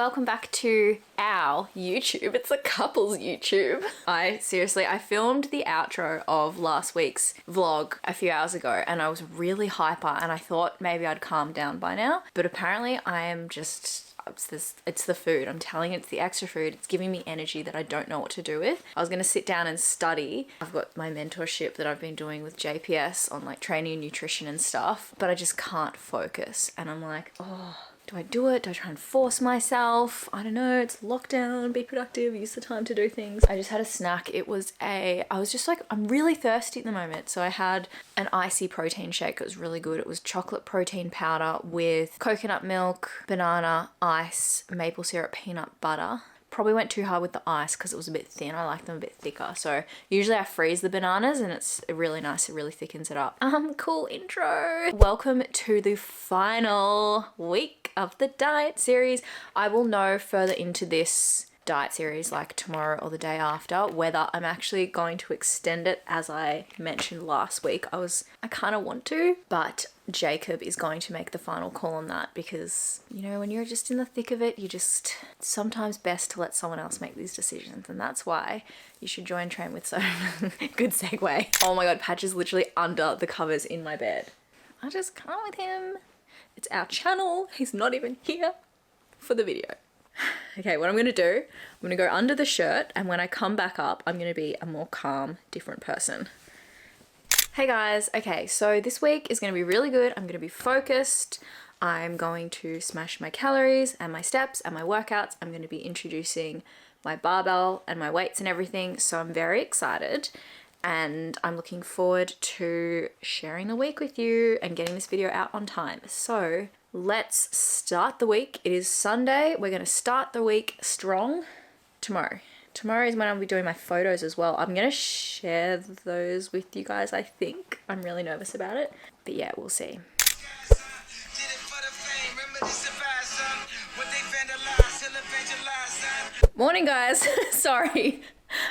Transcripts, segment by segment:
welcome back to our YouTube. It's a couple's YouTube. I filmed the outro of last week's vlog a few hours ago and I was really hyper and I thought maybe I'd calm down by now, but apparently I am just, it's the food. I'm telling you, it's the extra food. It's giving me energy that I don't know what to do with. I was gonna sit down and study. I've got my mentorship that I've been doing with JPS on like training and nutrition and stuff, but I just can't focus. And I'm like, oh, do I do it? Do I try and force myself? I don't know, it's lockdown, be productive, use the time to do things. I just had a snack. I was just like, I'm really thirsty at the moment. So I had an icy protein shake. It was really good. It was chocolate protein powder with coconut milk, banana, ice, maple syrup, peanut butter. Probably went too hard with the ice because it was a bit thin. I like them a bit thicker. So usually I freeze the bananas and it's really nice. It really thickens it up. Cool intro. Welcome to the final week of the diet series. I will know further into this diet series like tomorrow or the day after whether I'm actually going to extend it. As I mentioned last week, I kind of want to, but Jacob is going to make the final call on that because, you know, when you're just in the thick of it, it's sometimes best to let someone else make these decisions, and that's why you should join Train with So. Good segue. Oh my god, Patch is literally under the covers in my bed. I just can't with him. It's our channel. He's not even here for the video. Okay, what I'm gonna do, I'm gonna go under the shirt, and when I come back up, I'm gonna be a more calm, different person. Hey guys, okay, so this week is gonna be really good. I'm gonna be focused. I'm going to smash my calories and my steps and my workouts. I'm gonna be introducing my barbell and my weights and everything, so I'm very excited. And I'm looking forward to sharing the week with you and getting this video out on time. So let's start the week. It is Sunday. We're gonna start the week strong tomorrow. Tomorrow is when I'll be doing my photos as well. I'm gonna share those with you guys, I think. I'm really nervous about it, but yeah, we'll see. Morning guys, sorry.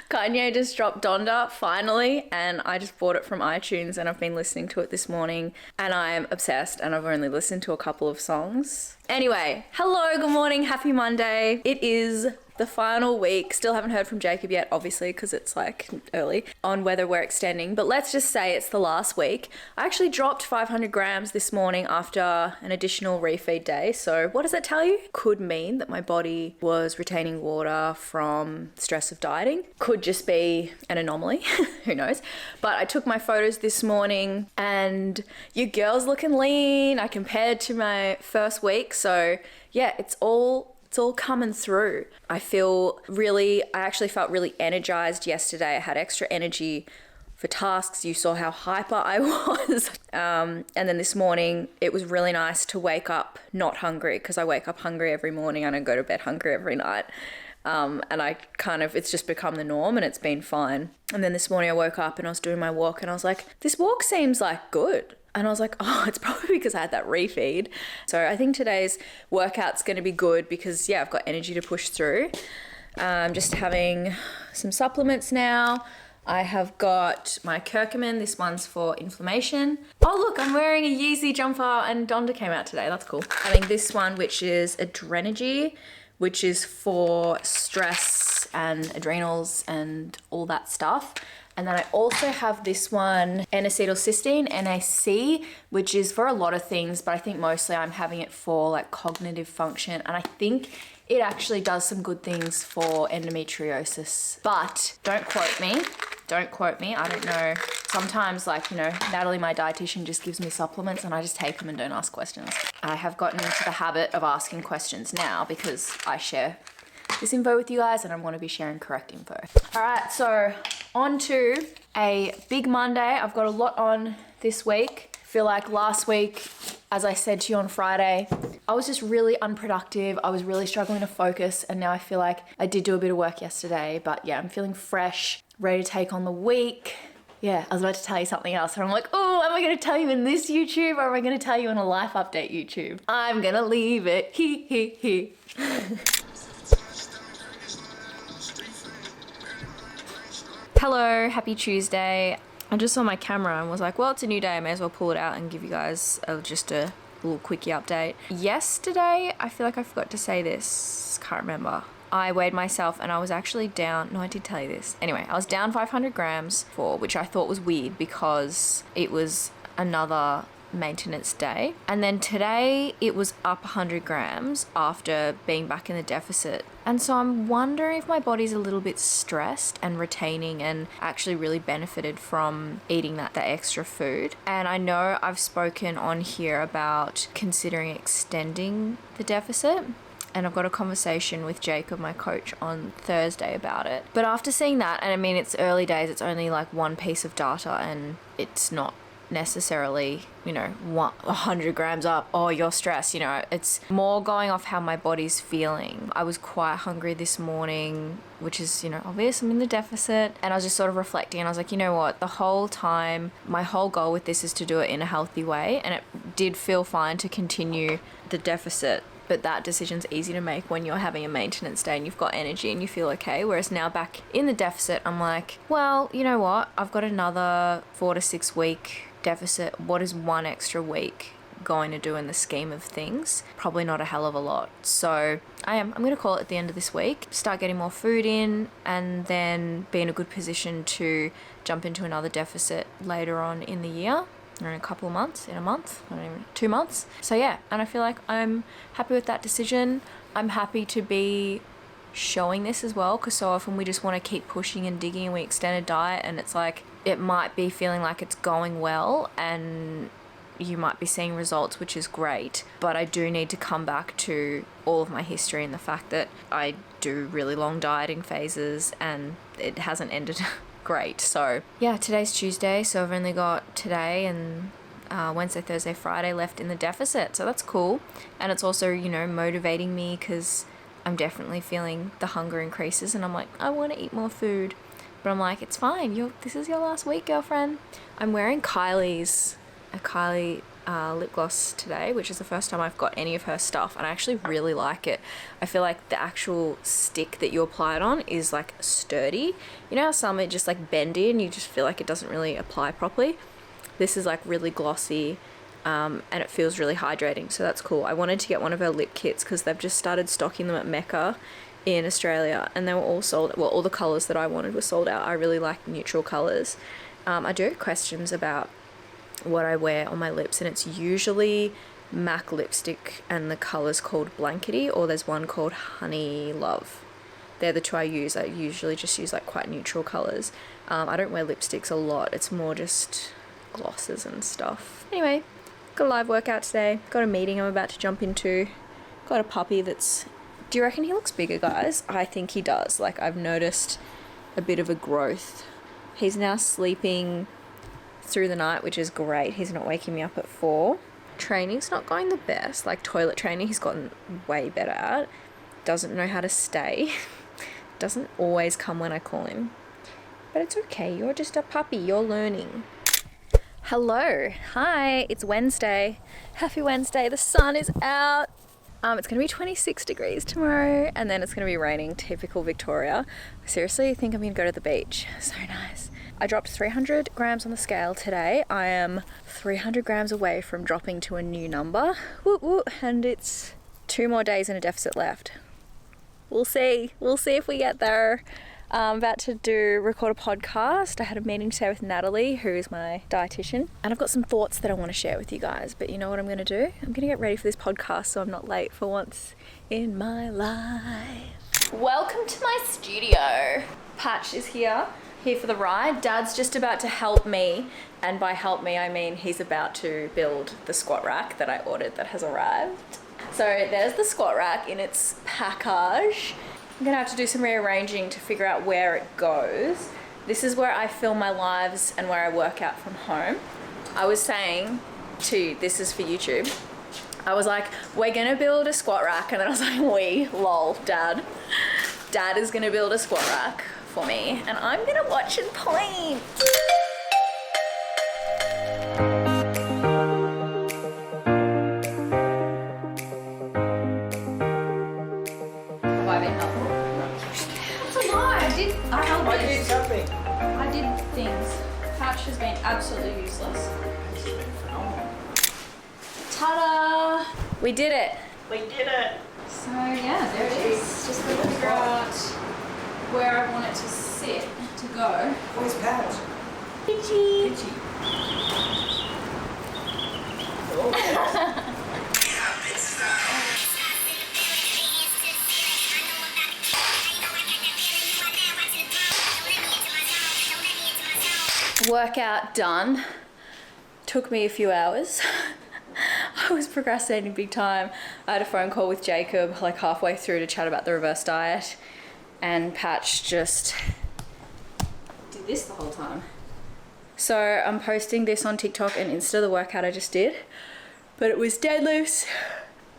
Kanye just dropped Donda finally, and I just bought it from iTunes and I've been listening to it this morning and I'm obsessed, and I've only listened to a couple of songs. Anyway, hello, good morning, happy Monday. It is the final week. Still haven't heard from Jacob yet, obviously, because it's like early, on whether we're extending, but let's just say it's the last week. I actually dropped 500 grams this morning after an additional refeed day. So what does that tell you? Could mean that my body was retaining water from stress of dieting. Could just be an anomaly, who knows? But I took my photos this morning and your girl's looking lean. I compared to my first week. So yeah, it's all coming through. I actually felt really energized yesterday. I had extra energy for tasks. You saw how hyper I was. And then this morning, it was really nice to wake up not hungry, because I wake up hungry every morning and I go to bed hungry every night. And it's just become the norm and it's been fine. And then this morning I woke up and I was doing my walk and I was like, this walk seems like good. And I was like, oh, it's probably because I had that refeed. So I think today's workout's going to be good because, yeah, I've got energy to push through. I'm just having some supplements now. I have got my curcumin. This one's for inflammation. Oh, look, I'm wearing a Yeezy jumper and Donda came out today. That's cool. Having this one, which is Adrenergy, which is for stress and adrenals and all that stuff. And then I also have this one, N-acetylcysteine, NAC, which is for a lot of things, but I think mostly I'm having it for like cognitive function. And I think it actually does some good things for endometriosis, but don't quote me. Don't quote me. I don't know. Sometimes, like, you know, Natalie, my dietitian, just gives me supplements and I just take them and don't ask questions. I have gotten into the habit of asking questions now because I share this info with you guys and I want to be sharing correct info. All right, so on to a big Monday. I've got a lot on this week. I feel like last week, as I said to you on Friday, I was just really unproductive. I was really struggling to focus, and now I feel like I did do a bit of work yesterday, but yeah, I'm feeling fresh, ready to take on the week. Yeah, I was about to tell you something else, and I'm like, oh, am I going to tell you in this YouTube, or am I going to tell you in a life update YouTube? I'm going to leave it. He. Hello, happy Tuesday. I just saw my camera and was like, well, it's a new day. I may as well pull it out and give you guys just a little quickie update. Yesterday, I feel like I forgot to say this. Can't remember. I weighed myself and I was actually down, no, I did tell you this. Anyway, I was down 500 grams which I thought was weird because it was another maintenance day. And then today it was up 100 grams after being back in the deficit. And so I'm wondering if my body's a little bit stressed and retaining and actually really benefited from eating that extra food. And I know I've spoken on here about considering extending the deficit. And I've got a conversation with Jacob, my coach, on Thursday about it. But after seeing that, and I mean, it's early days, it's only like one piece of data and it's not necessarily, 100 grams up, oh, you're stressed, it's more going off how my body's feeling. I was quite hungry this morning, which is, obvious, I'm in the deficit, and I was just sort of reflecting and I was like, you know what, the whole time, my whole goal with this is to do it in a healthy way, and it did feel fine to continue the deficit. But that decision's easy to make when you're having a maintenance day and you've got energy and you feel okay. Whereas now back in the deficit, I'm like, well, you know what? I've got another 4 to 6 week deficit. What is one extra week going to do in the scheme of things? Probably not a hell of a lot. So I'm going to call it at the end of this week, start getting more food in, and then be in a good position to jump into another deficit later on in the year. Or in a couple of months, in a month, I don't even, 2 months. So yeah, and I feel like I'm happy with that decision. I'm happy to be showing this as well, because so often we just want to keep pushing and digging and we extend a diet and it's like, it might be feeling like it's going well and you might be seeing results, which is great, but I do need to come back to all of my history and the fact that I do really long dieting phases and it hasn't ended great. So yeah, today's Tuesday, so I've only got today and Wednesday, Thursday, Friday left in the deficit, so that's cool. And it's also, motivating me because I'm definitely feeling the hunger increases and I'm like, I want to eat more food, but I'm like, it's fine, this is your last week, girlfriend. I'm wearing Kylie lip gloss today, which is the first time I've got any of her stuff, and I actually really like it. I feel like the actual stick that you apply it on is like sturdy. You know how some are just like bendy and you just feel like it doesn't really apply properly? This is like really glossy and it feels really hydrating, so that's cool. I wanted to get one of her lip kits because they've just started stocking them at Mecca in Australia and they were all sold, well, all the colours that I wanted were sold out. I really like neutral colours. I do have questions about what I wear on my lips, and it's usually MAC lipstick and the colour's called Blankety, or there's one called Honey Love. They're the two I use. I usually just use like quite neutral colours. I don't wear lipsticks a lot, it's more just glosses and stuff. Anyway, got a live workout today, got a meeting I'm about to jump into, got a puppy that's, do you reckon he looks bigger, guys? I think he does. Like, I've noticed a bit of a growth. He's now sleeping through the night, which is great. He's not waking me up at 4. Training's not going the best. Like toilet training, he's gotten way better at. Doesn't know how to stay. Doesn't always come when I call him. But it's okay. You're just a puppy. You're learning. Hello. Hi. It's Wednesday. Happy Wednesday. The sun is out. It's going to be 26 degrees tomorrow, and then it's going to be raining. Typical Victoria. I seriously think I'm going to go to the beach. So nice. I dropped 300 grams on the scale today. I am 300 grams away from dropping to a new number. Woo woo, and it's 2 more days and a deficit left. We'll see. We'll see if we get there. I'm about to record a podcast. I had a meeting today with Natalie, who is my dietitian, and I've got some thoughts that I want to share with you guys. But you know what I'm going to do? I'm going to get ready for this podcast so I'm not late for once in my life. Welcome to my studio. Patch is here for the ride. Dad's just about to help me, and by help me I mean he's about to build the squat rack that I ordered that has arrived. So there's the squat rack in its package. I'm gonna have to do some rearranging to figure out where it goes. This is where I film my lives and where I work out from home. I was saying this is for YouTube, I was like, we're gonna build a squat rack, and then I was like, lol, Dad is gonna build a squat rack for me, and I'm gonna watch and point. Have I been helpful? That's a lie. I helped. I did something. I did things. Patch has been absolutely useless. Ta-da! We did it. We did it. So yeah, there it is. Just got to figure out where I want it to sit to go. Where's Pat? Itchy. Itchy. Workout done. Took me a few hours. I was procrastinating big time. I had a phone call with Jacob like halfway through to chat about the reverse diet, and Patch just did this the whole time. So I'm posting this on TikTok and Insta, the workout I just did, but it was deadlifts,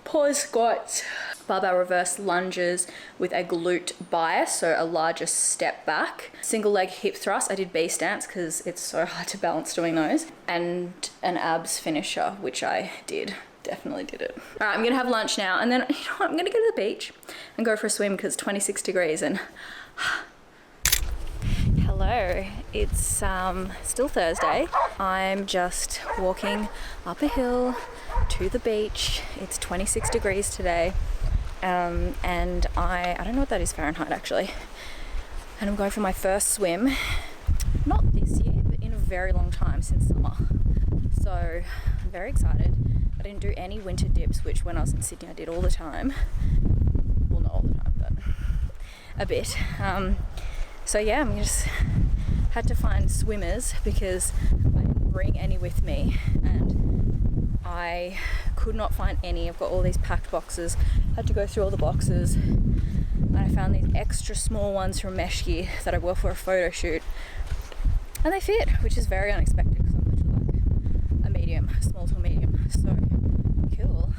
pause squats, barbell reverse lunges with a glute bias, so a larger step back, single leg hip thrust. I did B stance because it's so hard to balance doing those, and an abs finisher, which I did. Definitely did it. All right, I'm gonna have lunch now, and then you know what, I'm gonna go to the beach and go for a swim because it's 26 degrees and hello, it's still Thursday. I'm just walking up a hill to the beach. It's 26 degrees today. And I don't know what that is Fahrenheit actually. And I'm going for my first swim, not this year, but in a very long time, since summer. So I'm very excited. I didn't do any winter dips, which when I was in Sydney I did all the time. Well, not all the time, but a bit. So yeah, I'm just had to find swimmers because I didn't bring any with me, and I could not find any. I've got all these packed boxes. Had to go through all the boxes, and I found these extra small ones from Mesh Gear that I wore for a photo shoot, and they fit, which is very unexpected because I'm literally like a medium, small to a medium. So cool.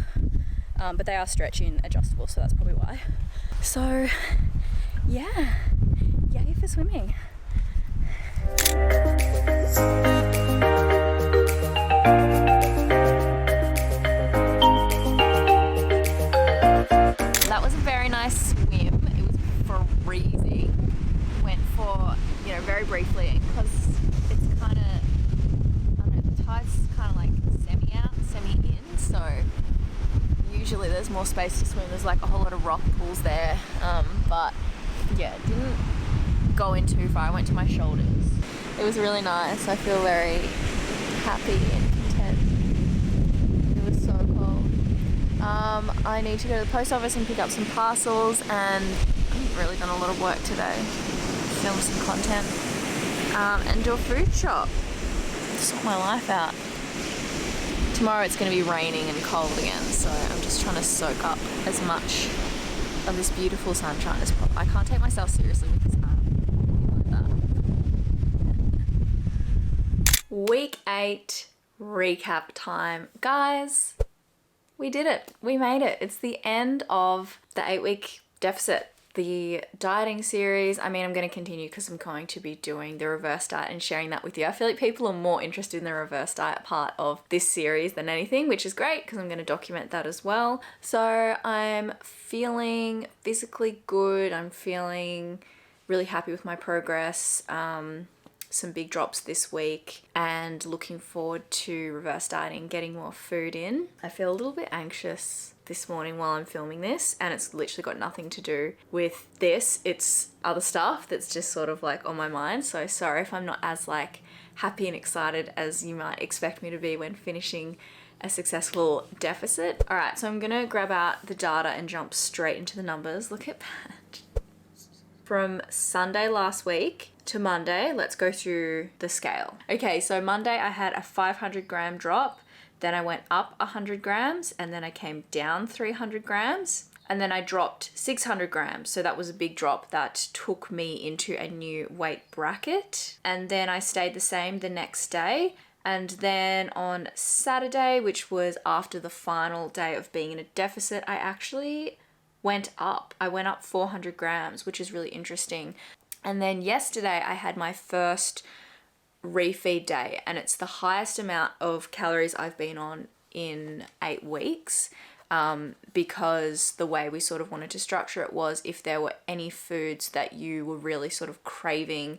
But they are stretchy and adjustable, so that's probably why. So yeah, yay for swimming. That was a very nice swim. It was freezing. Went for, you know, very briefly because it's kind of, I don't know, the tide's kind of like semi out, semi in, so usually there's more space to swim. There's like a whole lot of rock pools there, but yeah, it didn't go in too far. I went to my shoulders. It was really nice. I feel very happy and content. It was so cold. I need to go to the post office and pick up some parcels, and I've really done a lot of work today. Film some content, and do a food shop. Sort my life out. Tomorrow it's going to be raining and cold again, so I'm just trying to soak up as much of this beautiful sunshine as possible. I can't take myself seriously because I'm like that. Week 8 recap time. Guys, we did it. We made it. It's the end of the 8-week deficit. The dieting series. I mean, I'm going to continue because I'm going to be doing the reverse diet and sharing that with you. I feel like people are more interested in the reverse diet part of this series than anything, which is great because I'm going to document that as well. So I'm feeling physically good. I'm feeling really happy with my progress. Some big drops this week, and looking forward to reverse dieting, getting more food in. I feel a little bit anxious this morning while I'm filming this, and it's literally got nothing to do with this. It's other stuff that's just sort of like on my mind. So sorry if I'm not as like happy and excited as you might expect me to be when finishing a successful deficit. All right, so I'm gonna grab out the data and jump straight into the numbers. Look at that. From Sunday last week to Monday, let's go through the scale. Okay, so Monday I had a 500 gram drop, then I went up 100 grams, and then I came down 300 grams, and then I dropped 600 grams. So that was a big drop that took me into a new weight bracket. And then I stayed the same the next day. And then on Saturday, which was after the final day of being in a deficit, I actually went up. I went up 400 grams, which is really interesting. And then yesterday I had my first refeed day, and it's the highest amount of calories I've been on in 8 weeks, because the way we sort of wanted to structure it was if there were any foods that you were really sort of craving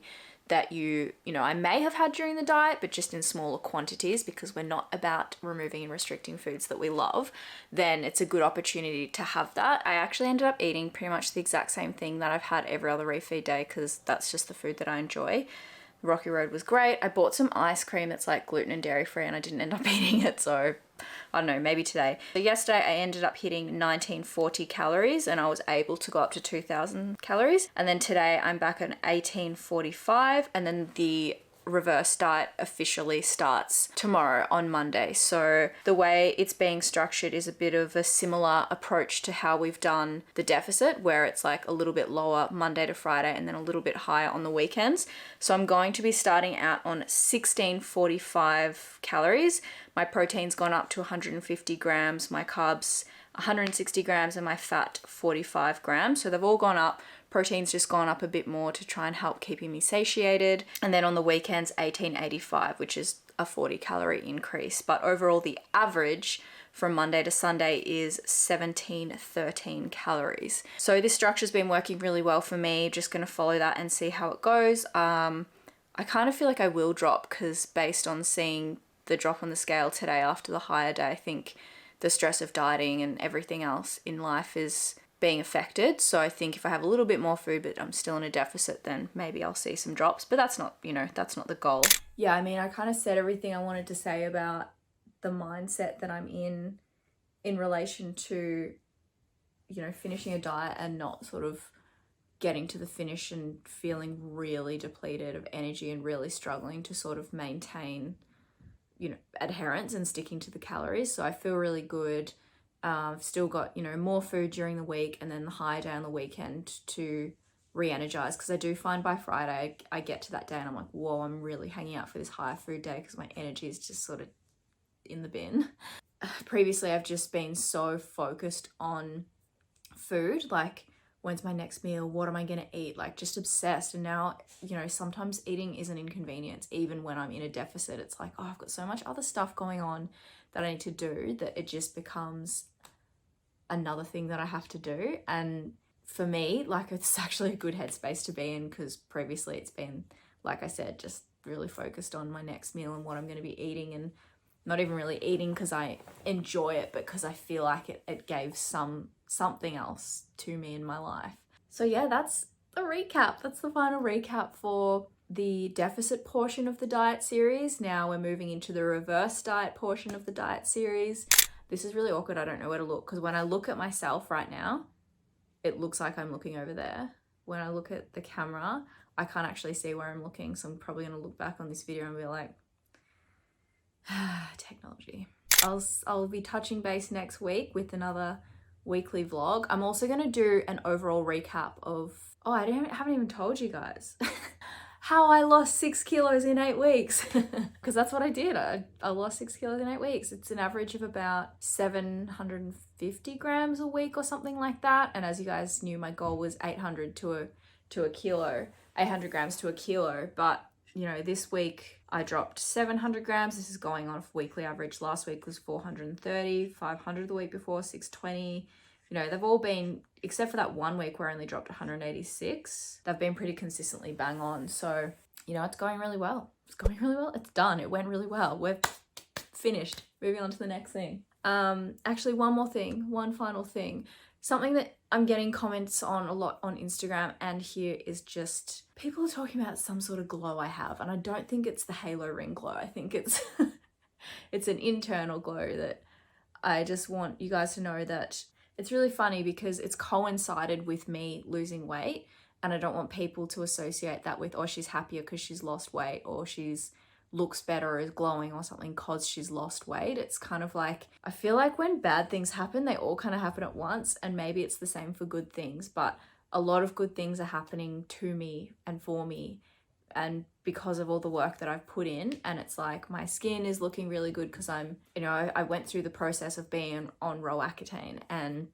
that I may have had during the diet, but just in smaller quantities because we're not about removing and restricting foods that we love, then it's a good opportunity to have that. I actually ended up eating pretty much the exact same thing that I've had every other refeed day because that's just the food that I enjoy. Rocky Road was great. I bought some ice cream that's like gluten and dairy free and I didn't end up eating it, so I don't know, maybe today. So yesterday I ended up hitting 1940 calories and I was able to go up to 2000 calories. And then today I'm back at 1845 and then the reverse diet officially starts tomorrow on Monday. So the way it's being structured is a bit of a similar approach to how we've done the deficit, where it's like a little bit lower Monday to Friday and then a little bit higher on the weekends. So I'm going to be starting out on 1645 calories. My protein's gone up to 150 grams, my carbs 160 grams, and my fat 45 grams. So they've all gone up. Protein's just gone up a bit more to try and help keeping me satiated. And then on the weekends, 1885, which is a 40 calorie increase. But overall, the average from Monday to Sunday is 1713 calories. So this structure's been working really well for me. Just going to follow that and see how it goes. I kind of feel like I will drop because based on seeing the drop on the scale today after the higher day, I think the stress of dieting and everything else in life is being affected. So I think if I have a little bit more food but I'm still in a deficit, then maybe I'll see some drops, but that's not the goal. Yeah, I mean, I kind of said everything I wanted to say about the mindset that I'm in relation to, finishing a diet and not sort of getting to the finish and feeling really depleted of energy and really struggling to sort of maintain, adherence and sticking to the calories. So I feel really good. I've still got, more food during the week and then the high day on the weekend to re-energize, because I do find by Friday I get to that day and I'm like, whoa, I'm really hanging out for this higher food day because my energy is just sort of in the bin. Previously, I've just been so focused on food, like when's my next meal, what am I going to eat, like just obsessed. And now, sometimes eating is an inconvenience. Even when I'm in a deficit, it's like, oh, I've got so much other stuff going on that I need to do that it just becomes another thing that I have to do. And for me, like, it's actually a good headspace to be in, because previously it's been, like I said, just really focused on my next meal and what I'm going to be eating, and not even really eating because I enjoy it, but because I feel like it gave something else to me in my life. So yeah, that's the recap. That's the final recap for the deficit portion of the diet series. Now we're moving into the reverse diet portion of the diet series. This is really awkward. I don't know where to look, because when I look at myself right now, it looks like I'm looking over there. When I look at the camera, I can't actually see where I'm looking. So I'm probably going to look back on this video and be like, technology. I'll be touching base next week with another weekly vlog. I'm also going to do an overall recap of, I haven't even told you guys how I lost 6 kilos in 8 weeks, because that's what I did. I lost 6 kilos in 8 weeks. It's an average of about 750 grams a week or something like that. And as you guys knew, my goal was 800 to a kilo, 800 grams to a kilo. But this week I dropped 700 grams. This is going on for weekly average. Last week was 430, 500 the week before, 620. They've all been, except for that 1 week where I only dropped 186, they've been pretty consistently bang on. So, it's going really well. It's going really well. It's done. It went really well. We're finished. Moving on to the next thing. Actually, one final thing. Something that I'm getting comments on a lot on Instagram and here is just people are talking about some sort of glow I have. And I don't think it's the halo ring glow. I think it's it's an internal glow that I just want you guys to know that it's really funny, because it's coincided with me losing weight, and I don't want people to associate that with, she's happier because she's lost weight, or she's looks better or is glowing or something because she's lost weight. It's kind of like, I feel like when bad things happen, they all kind of happen at once, and maybe it's the same for good things, but a lot of good things are happening to me and for me, and because of all the work that I've put in. And it's like my skin is looking really good because I'm, I went through the process of being on Roaccutane, and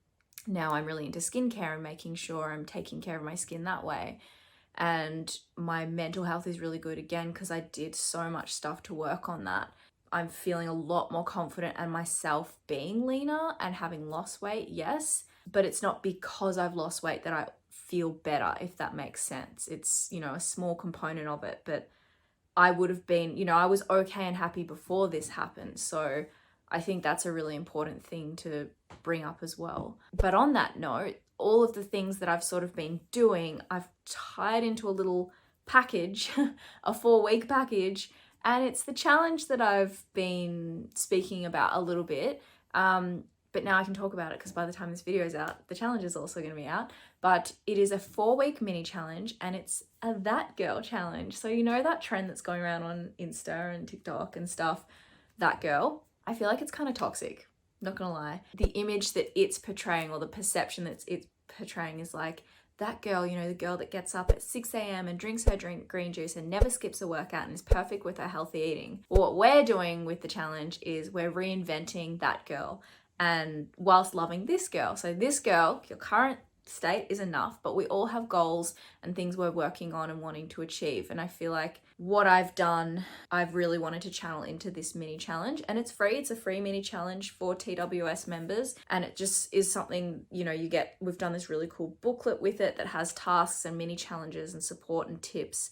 now I'm really into skincare and making sure I'm taking care of my skin that way. And my mental health is really good again because I did so much stuff to work on that. I'm feeling a lot more confident in myself being leaner and having lost weight, yes, but it's not because I've lost weight that I feel better, if that makes sense. It's, you know, a small component of it, but I would have been, you know, I was okay and happy before this happened. So I think that's a really important thing to bring up as well. But on that note, all of the things that I've sort of been doing, I've tied into a little package, a 4-week package, and it's the challenge that I've been speaking about a little bit. But now I can talk about it because by the time this video is out, the challenge is also going to be out. But it is a 4-week mini challenge, and it's a that girl challenge. So you know that trend that's going around on Insta and TikTok and stuff, that girl? I feel like it's kind of toxic, not gonna lie. The image that it's portraying, or the perception that it's portraying, is like, that girl, you know, the girl that gets up at 6 a.m. and drinks her green juice and never skips a workout and is perfect with her healthy eating. Well, what we're doing with the challenge is we're reinventing that girl, and whilst loving this girl. So this girl, your current state is enough, but we all have goals and things we're working on and wanting to achieve. And I feel like what I've done, I've really wanted to channel into this mini challenge, and it's free. It's a free mini challenge for TWS members, and it just is something, you know, we've done this really cool booklet with it that has tasks and mini challenges and support and tips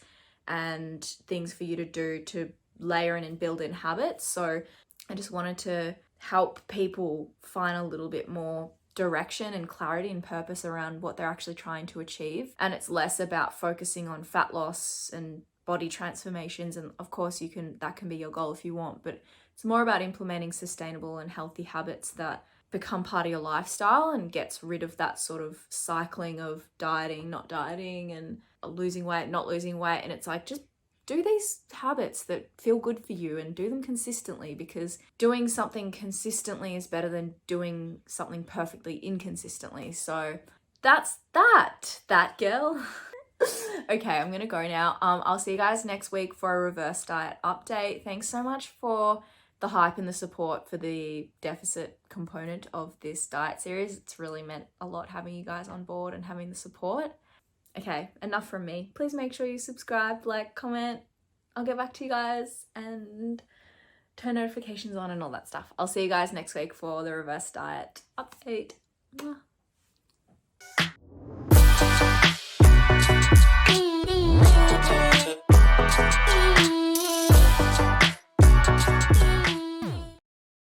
and things for you to do to layer in and build in habits. So I just wanted to help people find a little bit more direction and clarity and purpose around what they're actually trying to achieve. And it's less about focusing on fat loss and body transformations, and of course that can be your goal if you want, but it's more about implementing sustainable and healthy habits that become part of your lifestyle and gets rid of that sort of cycling of dieting, not dieting, and losing weight, not losing weight. And it's like, just do these habits that feel good for you and do them consistently, because doing something consistently is better than doing something perfectly inconsistently. So that's that girl. Okay, I'm gonna go now. I'll see you guys next week for a reverse diet update. Thanks so much for the hype and the support for the deficit component of this diet series. It's really meant a lot having you guys on board and having the support. Okay, enough from me. Please make sure you subscribe, like, comment. I'll get back to you guys, and turn notifications on and all that stuff. I'll see you guys next week for the reverse diet update. Mwah.